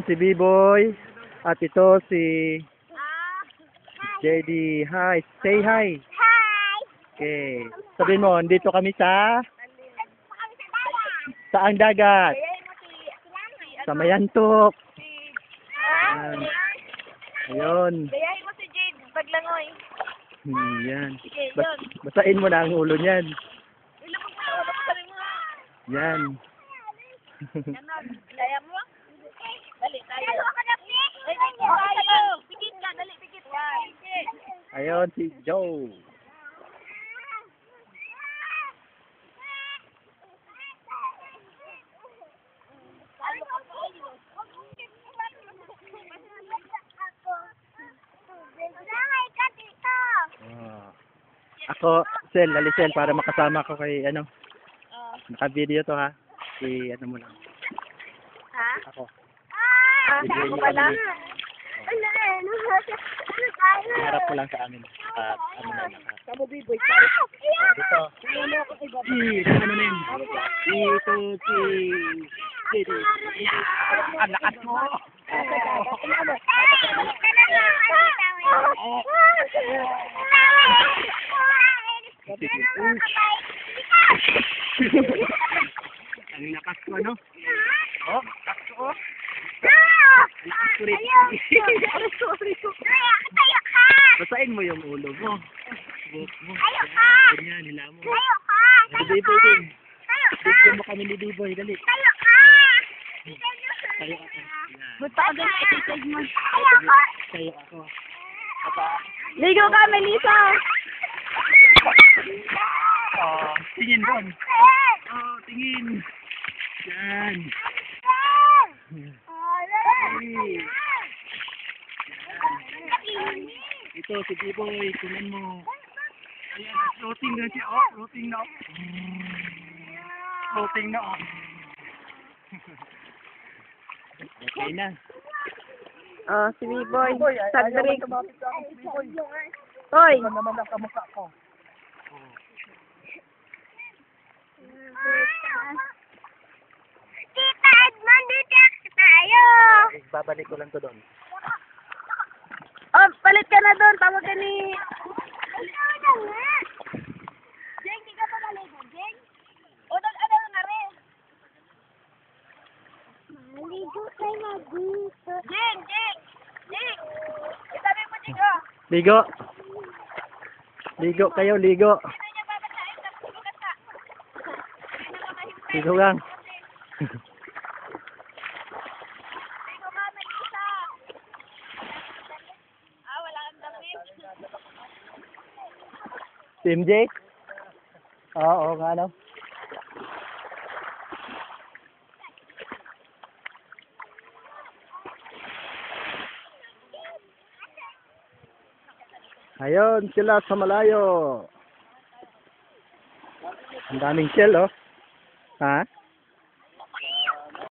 Si B-Boy. At ito si JD. Hi. Say hi. Hi! Okay. Sabihin mo, dito kami sa... Saang dagat? Sa Mayantok. Ayan. Ayun. Gayahin mo si Jade Baglangoy. Yan. Sige, yun. Basain mo na ang ulo niyan. Ilapag mo na ulo ko sa rin mo. Yan. Ganon. Kaya mo? Dali, tayo. Ay, tayo. Pikit ka, dali, pikit ka. Ayun si Joe. Ako, Sel, Alisel, para makasama ko kay, naka-video to ha. Si, mo lang. Ha? Ako. Ako pala. Harap ko lang sa amin. At, Kamu B-Boy. dito. Ano na yun? Dito, dito. Ang lakas mo! Ang lakas ko, ano? Oh, lakas ko. Lakas ko rin. Basain mo yung ulo mo. Buhok mo. Ganyan, hila mo. Dito din. Dito mo kami ni D-Boy, dali. Tayo ako. Ba't pa agad exercise mo? Tayo ako. Ligo ka, Melissa! Oh, tingin doon. Oh, tingin. Yan. Ito, si D-Boy, tingnan mo. Ayan, floating na siya. Oh, floating na. Floating na. Okay na. Oh, si B-Boy. Sagdrik. Hoy! Ano naman ang kamukha ko? Tita Edmond, dito tayo! Babalik ko lang to doon. Oh, palit ka na doon. Tawag ka ni... Jeng, di ka pa maligo, Jeng? O, ano nga rin? Maligo kayo na dito. Jeng! Jeng! Itabi mo, Jeng, oh. Ligo. Ligo kayo, ligo. Ano niya babasahin? Tapos bukas ka. Ligo lang. Ligo ka, Melissa. Wala kang damit. Si MJ? Oo, nga no. Ayun, sila sa malayo. Ang daming shell, oh. Ha?